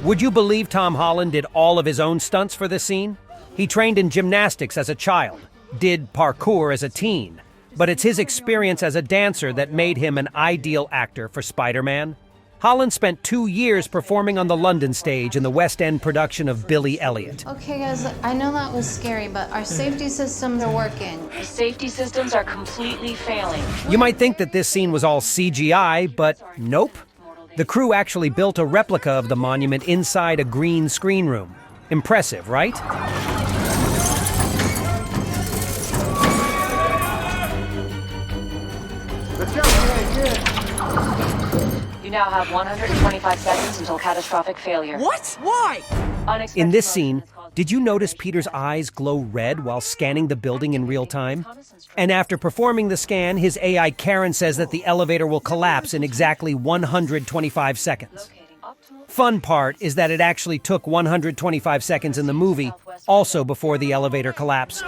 Would you believe Tom Holland did all of his own stunts for this scene? He trained in gymnastics as a child, did parkour as a teen, but it's his experience as a dancer that made him an ideal actor for Spider-Man. Holland spent 2 years performing on the London stage in the West End production of Billy Elliot. Okay, guys, I know that was scary, but our safety systems are working. The safety systems are completely failing. You might think that this scene was all CGI, but nope. The crew actually built a replica of the monument inside a green screen room. Impressive, right? You now have 125 seconds until catastrophic failure. What? Why? In this scene, did you notice Peter's eyes glow red while scanning the building in real time? And after performing the scan, his AI Karen says that the elevator will collapse in exactly 125 seconds. Fun part is that it actually took 125 seconds in the movie, also before the elevator collapsed.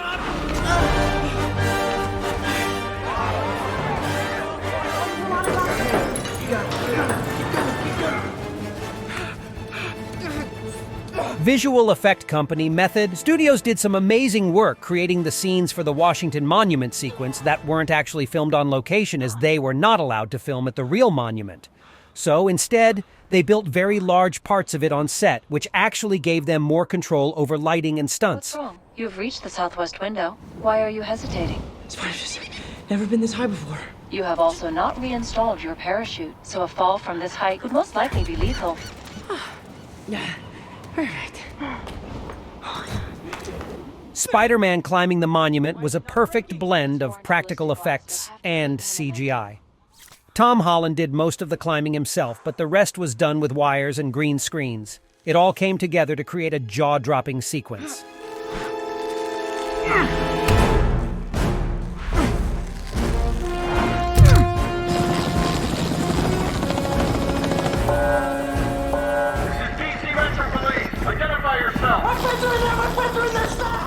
Visual effect company Method Studios did some amazing work creating the scenes for the Washington Monument sequence that weren't actually filmed on location, as they were not allowed to film at the real monument. So instead, they built very large parts of it on set, which actually gave them more control over lighting and stunts. What's wrong? You've reached the southwest window. Why are you hesitating? Spider's never been this high before. You have also not reinstalled your parachute, so a fall from this height would most likely be lethal. Yeah. Perfect. Spider-Man climbing the monument was a perfect blend of practical effects and CGI. Tom Holland did most of the climbing himself, but the rest was done with wires and green screens. It all came together to create a jaw-dropping sequence.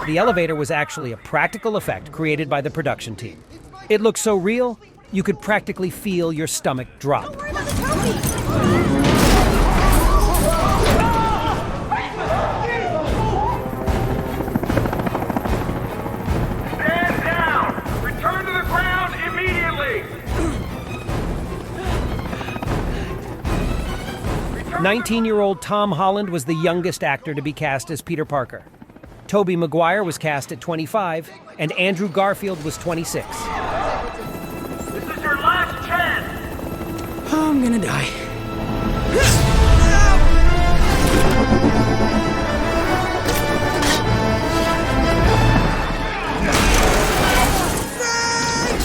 The elevator was actually a practical effect created by the production team. It looked so real, you could practically feel your stomach drop. Stand down! Return to the ground immediately! 19-year-old Tom Holland was the youngest actor to be cast as Peter Parker. Tobey Maguire was cast at 25, and Andrew Garfield was 26. This is your last chance! I'm gonna die.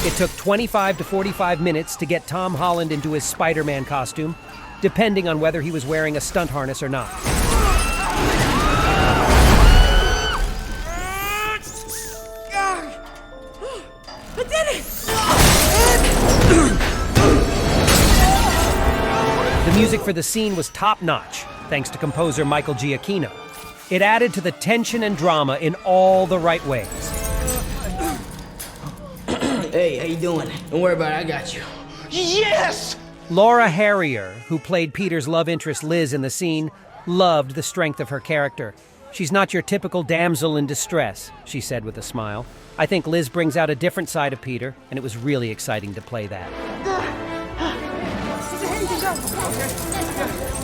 It took 25 to 45 minutes to get Tom Holland into his Spider-Man costume, depending on whether he was wearing a stunt harness or not. I did it! The music for the scene was top-notch, thanks to composer Michael Giacchino. It added to the tension and drama in all the right ways. Hey, how you doing? Don't worry about it, I got you. Yes! Laura Harrier, who played Peter's love interest Liz in the scene, loved the strength of her character. "She's not your typical damsel in distress," she said with a smile. "I think Liz brings out a different side of Peter, and it was really exciting to play that."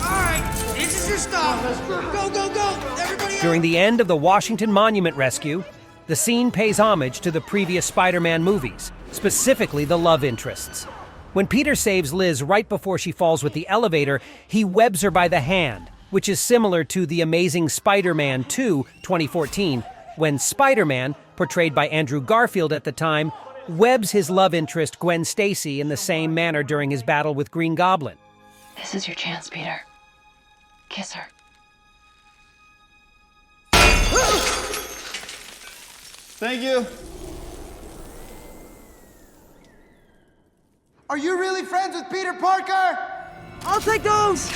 Alright, this is your stop. Go, go, go! Everybody During the end of the Washington Monument rescue, the scene pays homage to the previous Spider-Man movies, specifically the love interests. When Peter saves Liz right before she falls with the elevator, he webs her by the hand, which is similar to The Amazing Spider-Man 2, 2014, when Spider-Man, portrayed by Andrew Garfield at the time, webs his love interest Gwen Stacy in the same manner during his battle with Green Goblin. This is your chance, Peter. Kiss her. Thank you. Are you really friends with Peter Parker? I'll take those!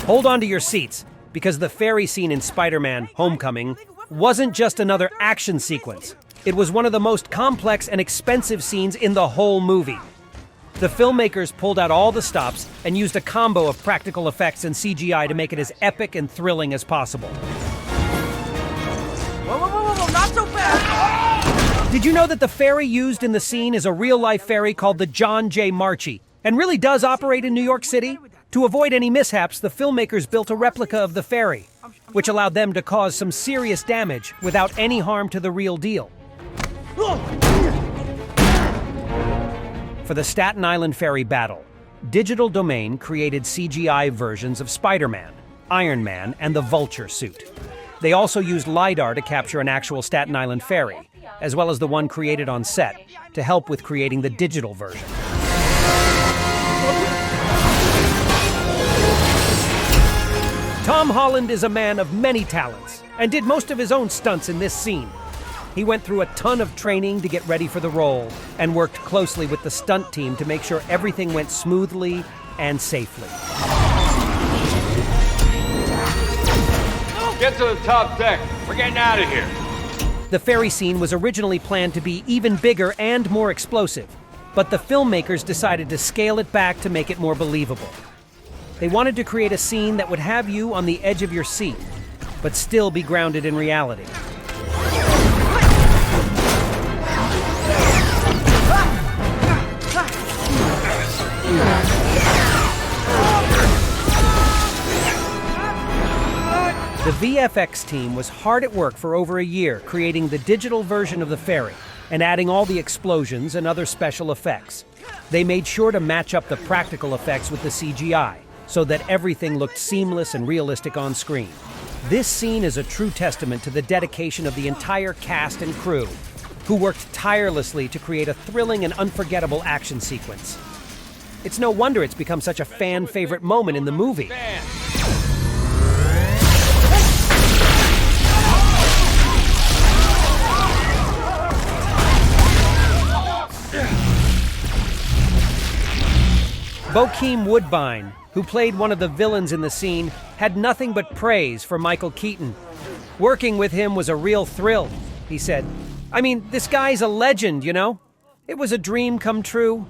Hold on to your seats, because the ferry scene in Spider-Man: Homecoming wasn't just another action sequence. It was one of the most complex and expensive scenes in the whole movie. The filmmakers pulled out all the stops and used a combo of practical effects and CGI to make it as epic and thrilling as possible. Whoa, not so fast! Did you know that the ferry used in the scene is a real-life ferry called the John J. Marchi, and really does operate in New York City? To avoid any mishaps, the filmmakers built a replica of the ferry, which allowed them to cause some serious damage without any harm to the real deal. For the Staten Island Ferry battle, Digital Domain created CGI versions of Spiderman, Iron Man, and the Vulture suit. They also used LiDAR to capture an actual Staten Island ferry, as well as the one created on set, to help with creating the digital version. Tom Holland is a man of many talents, and did most of his own stunts in this scene. He went through a ton of training to get ready for the role, and worked closely with the stunt team to make sure everything went smoothly and safely. Get to the top deck. We're getting out of here. The ferry scene was originally planned to be even bigger and more explosive, but the filmmakers decided to scale it back to make it more believable. They wanted to create a scene that would have you on the edge of your seat, but still be grounded in reality. The VFX team was hard at work for over a year creating the digital version of the ferry and adding all the explosions and other special effects. They made sure to match up the practical effects with the CGI so that everything looked seamless and realistic on screen. This scene is a true testament to the dedication of the entire cast and crew, who worked tirelessly to create a thrilling and unforgettable action sequence. It's no wonder it's become such a fan-favorite moment in the movie. Bokeem Woodbine, who played one of the villains in the scene, had nothing but praise for Michael Keaton. Working with him was a real thrill, he said. I mean, this guy's a legend, you know? It was a dream come true.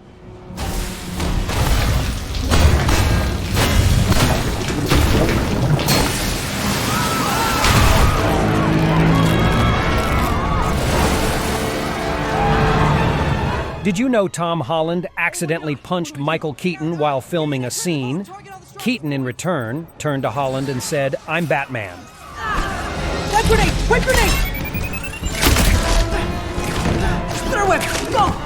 Did you know Tom Holland accidentally punched Michael Keaton while filming a scene? Keaton, in return, turned to Holland and said, "I'm Batman." That grenade! Quick grenade! Throw it! Go!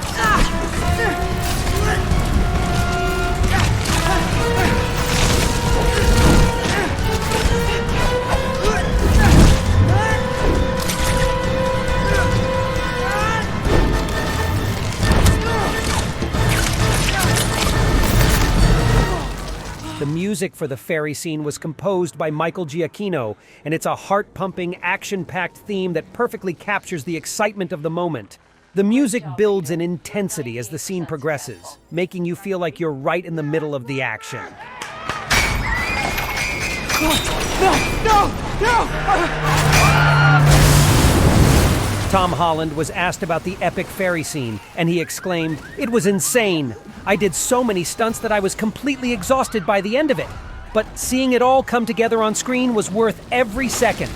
The music for the ferry scene was composed by Michael Giacchino, and it's a heart-pumping, action-packed theme that perfectly captures the excitement of the moment. The music builds in intensity as the scene progresses, making you feel like you're right in the middle of the action. No! Tom Holland was asked about the epic ferry scene, and he exclaimed, "It was insane. I did so many stunts that I was completely exhausted by the end of it. But seeing it all come together on screen was worth every second."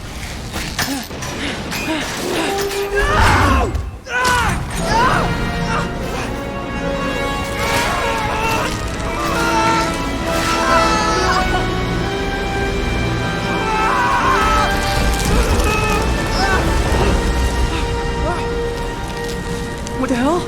What the hell?